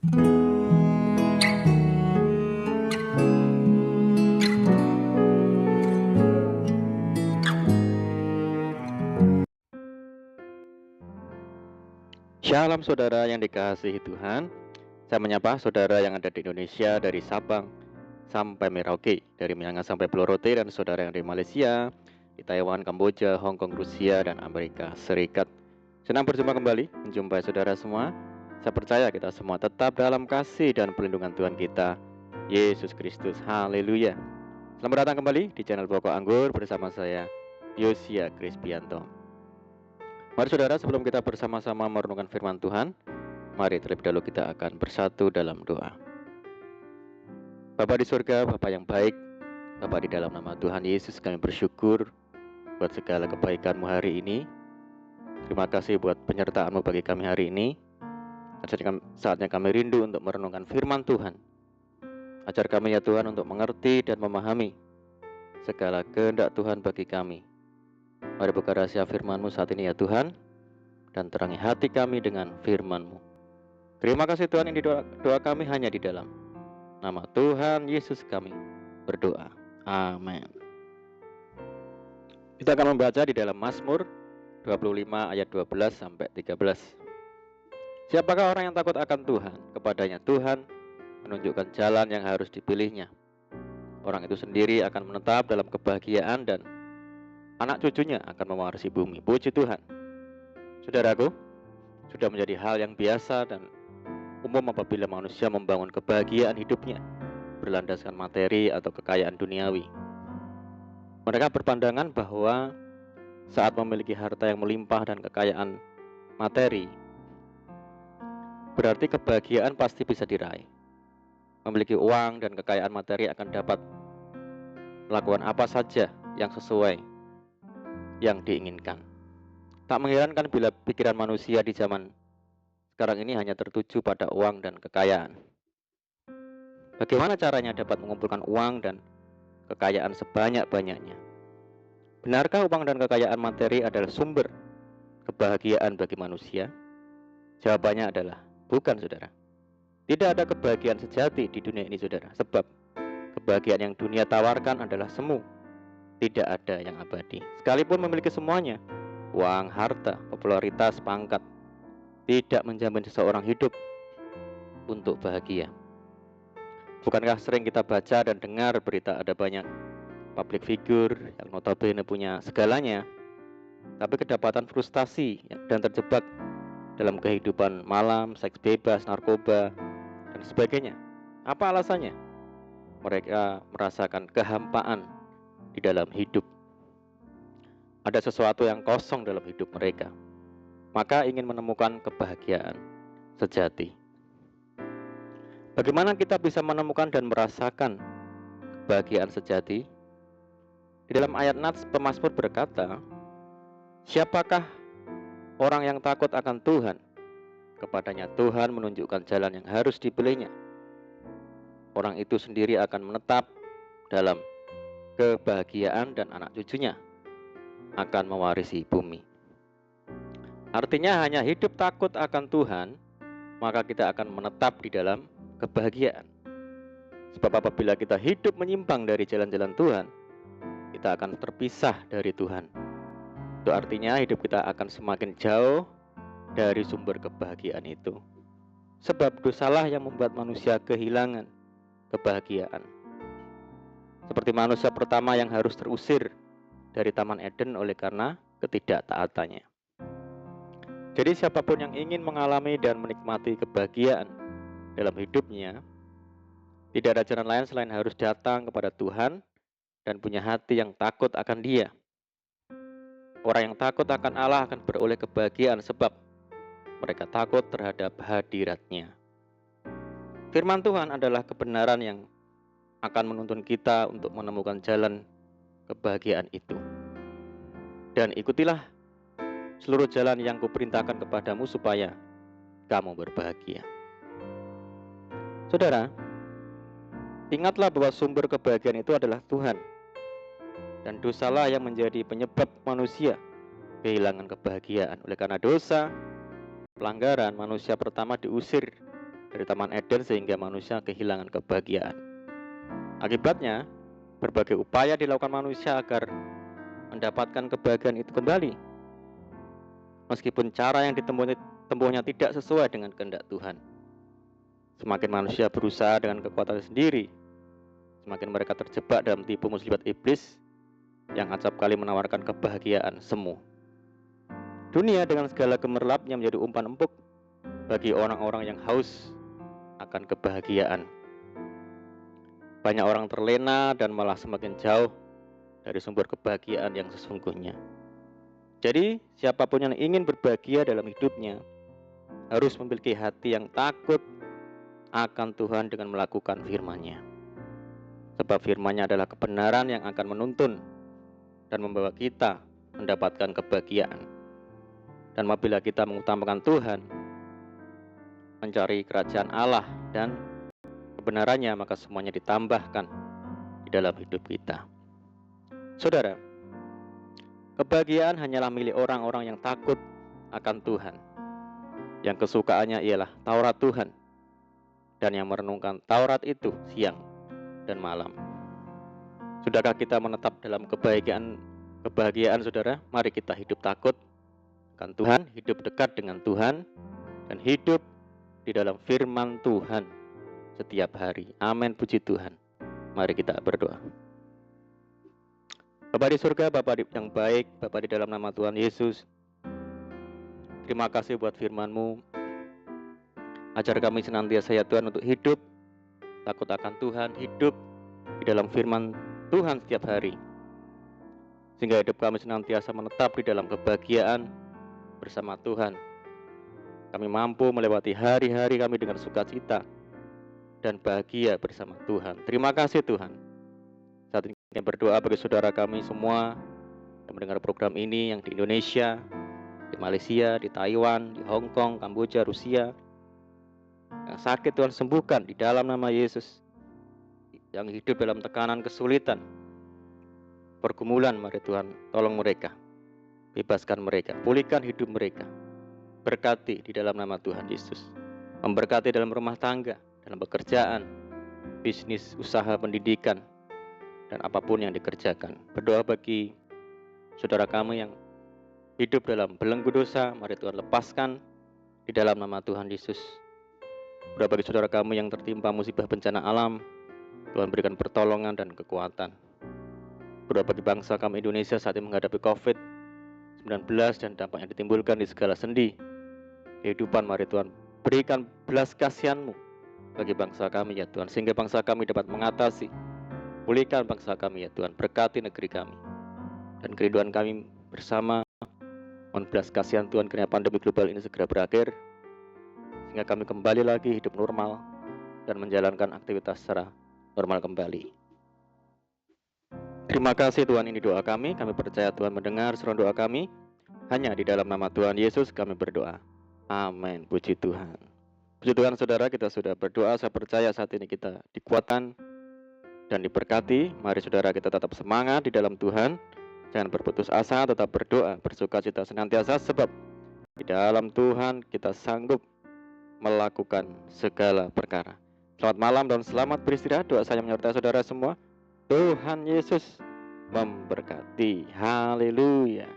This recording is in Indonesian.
Shalom saudara yang dikasihi Tuhan. Saya menyapa saudara yang ada di Indonesia dari Sabang sampai Merauke, dari Myanga sampai Pulau Rote, dan saudara yang di Malaysia, di Taiwan, Kamboja, Hong Kong, Rusia, dan Amerika Serikat. Senang berjumpa kembali, menjumpai saudara semua. Saya percaya kita semua tetap dalam kasih dan perlindungan Tuhan kita, Yesus Kristus. Haleluya. Selamat datang kembali di channel Pokok Anggur bersama saya, Yosia Krispianto. Mari saudara, sebelum kita bersama-sama merenungkan firman Tuhan, mari terlebih dahulu kita akan bersatu dalam doa. Bapa di surga, Bapa yang baik, Bapa di dalam nama Tuhan Yesus, kami bersyukur buat segala kebaikan-Mu hari ini. Terima kasih buat penyertaan-Mu bagi kami hari ini. Saatnya kami rindu untuk merenungkan firman Tuhan. Ajar kami ya Tuhan untuk mengerti dan memahami segala kehendak Tuhan bagi kami. Mari buka rahasia firman-Mu saat ini ya Tuhan, dan terangi hati kami dengan firman-Mu. Terima kasih Tuhan, ini doa kami hanya di dalam nama Tuhan Yesus kami berdoa. Amin. Kita akan membaca di dalam Mazmur 25 ayat 12 sampai 13. Siapakah orang yang takut akan Tuhan? Kepadanya Tuhan menunjukkan jalan yang harus dipilihnya. Orang itu sendiri akan menetap dalam kebahagiaan dan anak cucunya akan mewarisi bumi. Puji Tuhan. Saudaraku, sudah menjadi hal yang biasa dan umum apabila manusia membangun kebahagiaan hidupnya berlandaskan materi atau kekayaan duniawi. Mereka berpandangan bahwa saat memiliki harta yang melimpah dan kekayaan materi, berarti kebahagiaan pasti bisa diraih. Memiliki uang dan kekayaan materi akan dapat melakukan apa saja yang sesuai yang diinginkan. Tak mengherankan bila pikiran manusia di zaman sekarang ini hanya tertuju pada uang dan kekayaan. Bagaimana caranya dapat mengumpulkan uang dan kekayaan sebanyak-banyaknya? Benarkah uang dan kekayaan materi adalah sumber kebahagiaan bagi manusia? Jawabannya adalah bukan, saudara. Tidak ada kebahagiaan sejati di dunia ini, saudara. Sebab kebahagiaan yang dunia tawarkan adalah semu. Tidak ada yang abadi. Sekalipun memiliki semuanya, uang, harta, popularitas, pangkat, tidak menjamin seseorang hidup untuk bahagia. Bukankah sering kita baca dan dengar berita ada banyak public figure yang notabene punya segalanya, tapi kedapatan frustasi dan terjebak dalam kehidupan malam, seks bebas, narkoba, dan sebagainya. Apa alasannya? Mereka merasakan kehampaan di dalam hidup. Ada sesuatu yang kosong dalam hidup mereka. Maka ingin menemukan kebahagiaan sejati. Bagaimana kita bisa menemukan dan merasakan kebahagiaan sejati? Di dalam ayat Nats, pemazmur berkata, siapakah orang yang takut akan Tuhan? Kepadanya Tuhan menunjukkan jalan yang harus dipilihnya. Orang itu sendiri akan menetap dalam kebahagiaan dan anak cucunya akan mewarisi bumi. Artinya hanya hidup takut akan Tuhan, maka kita akan menetap di dalam kebahagiaan. Sebab apabila kita hidup menyimpang dari jalan-jalan Tuhan, kita akan terpisah dari Tuhan. Itu artinya hidup kita akan semakin jauh dari sumber kebahagiaan itu. Sebab dosalah yang membuat manusia kehilangan kebahagiaan. Seperti manusia pertama yang harus terusir dari Taman Eden oleh karena ketidaktaatannya. Jadi siapapun yang ingin mengalami dan menikmati kebahagiaan dalam hidupnya, tidak ada jalan lain selain harus datang kepada Tuhan dan punya hati yang takut akan Dia. Orang yang takut akan Allah akan beroleh kebahagiaan sebab mereka takut terhadap hadirat-Nya. Firman Tuhan adalah kebenaran yang akan menuntun kita untuk menemukan jalan kebahagiaan itu. Dan ikutilah seluruh jalan yang kuperintahkan kepadamu supaya kamu berbahagia. Saudara, ingatlah bahwa sumber kebahagiaan itu adalah Tuhan. Dan dosalah yang menjadi penyebab manusia kehilangan kebahagiaan. Oleh karena dosa, pelanggaran, manusia pertama diusir dari Taman Eden sehingga manusia kehilangan kebahagiaan. Akibatnya, berbagai upaya dilakukan manusia agar mendapatkan kebahagiaan itu kembali. Meskipun cara yang ditempuhnya tidak sesuai dengan kehendak Tuhan. Semakin manusia berusaha dengan kekuatannya sendiri, semakin mereka terjebak dalam tipu muslihat iblis yang acap kali menawarkan kebahagiaan semu. Dunia dengan segala gemerlapnya menjadi umpan empuk bagi orang-orang yang haus akan kebahagiaan. Banyak orang terlena dan malah semakin jauh dari sumber kebahagiaan yang sesungguhnya. Jadi, siapapun yang ingin berbahagia dalam hidupnya harus memiliki hati yang takut akan Tuhan dengan melakukan firman-Nya. Sebab firman-Nya adalah kebenaran yang akan menuntun dan membawa kita mendapatkan kebahagiaan. Dan apabila kita mengutamakan Tuhan, mencari kerajaan Allah dan kebenarannya, maka semuanya ditambahkan di dalam hidup kita. Saudara, kebahagiaan hanyalah milik orang-orang yang takut akan Tuhan, yang kesukaannya ialah Taurat Tuhan, dan yang merenungkan Taurat itu siang dan malam. Sudahkah kita menetap dalam kebahagiaan, saudara? Mari kita hidup takut akan Tuhan, hidup dekat dengan Tuhan, dan hidup di dalam firman Tuhan setiap hari. Amin, puji Tuhan. Mari kita berdoa. Bapa di surga, Bapa yang baik, Bapa di dalam nama Tuhan Yesus, terima kasih buat firman-Mu. Ajar kami senantiasa ya Tuhan untuk hidup takut akan Tuhan, hidup di dalam firman Tuhan setiap hari, sehingga hidup kami senantiasa menetap di dalam kebahagiaan bersama Tuhan. Kami mampu melewati hari-hari kami dengan sukacita dan bahagia bersama Tuhan. Terima kasih Tuhan. Saat ini kami berdoa bagi saudara kami semua yang mendengar program ini, yang di Indonesia, di Malaysia, di Taiwan, di Hong Kong, Kamboja, Rusia. Yang sakit Tuhan sembuhkan di dalam nama Yesus. Yang hidup dalam tekanan, kesulitan, pergumulan, mari Tuhan tolong mereka, bebaskan mereka, pulihkan hidup mereka. Berkati di dalam nama Tuhan Yesus. Memberkati dalam rumah tangga, dalam pekerjaan, bisnis, usaha, pendidikan, dan apapun yang dikerjakan. Berdoa bagi saudara kami yang hidup dalam belenggu dosa, mari Tuhan lepaskan di dalam nama Tuhan Yesus. Berdoa bagi saudara kami yang tertimpa musibah bencana alam, Tuhan berikan pertolongan dan kekuatan. Berdoa bagi bangsa kami Indonesia saat ini menghadapi COVID-19 dan dampak yang ditimbulkan di segala sendi kehidupan, mari Tuhan berikan belas kasihan-Mu bagi bangsa kami ya Tuhan, sehingga bangsa kami dapat mengatasi. Pulihkan bangsa kami ya Tuhan, berkati negeri kami dan kerinduan kami bersama. Mohon belas kasihan Tuhan kiranya pandemi global ini segera berakhir, sehingga kami kembali lagi hidup normal dan menjalankan aktivitas secara normal kembali. Terima kasih Tuhan, ini doa kami percaya Tuhan mendengar seruan doa kami. Hanya di dalam nama Tuhan Yesus kami berdoa. Amin, puji Tuhan. Puji Tuhan saudara, kita sudah berdoa. Saya percaya saat ini kita dikuatkan dan diberkati. Mari saudara kita tetap semangat di dalam Tuhan. Jangan berputus asa, tetap berdoa, bersukacita senantiasa, sebab di dalam Tuhan kita sanggup melakukan segala perkara. Selamat malam dan selamat beristirahat. Doa saya menyertai saudara semua. Tuhan Yesus memberkati. Haleluya.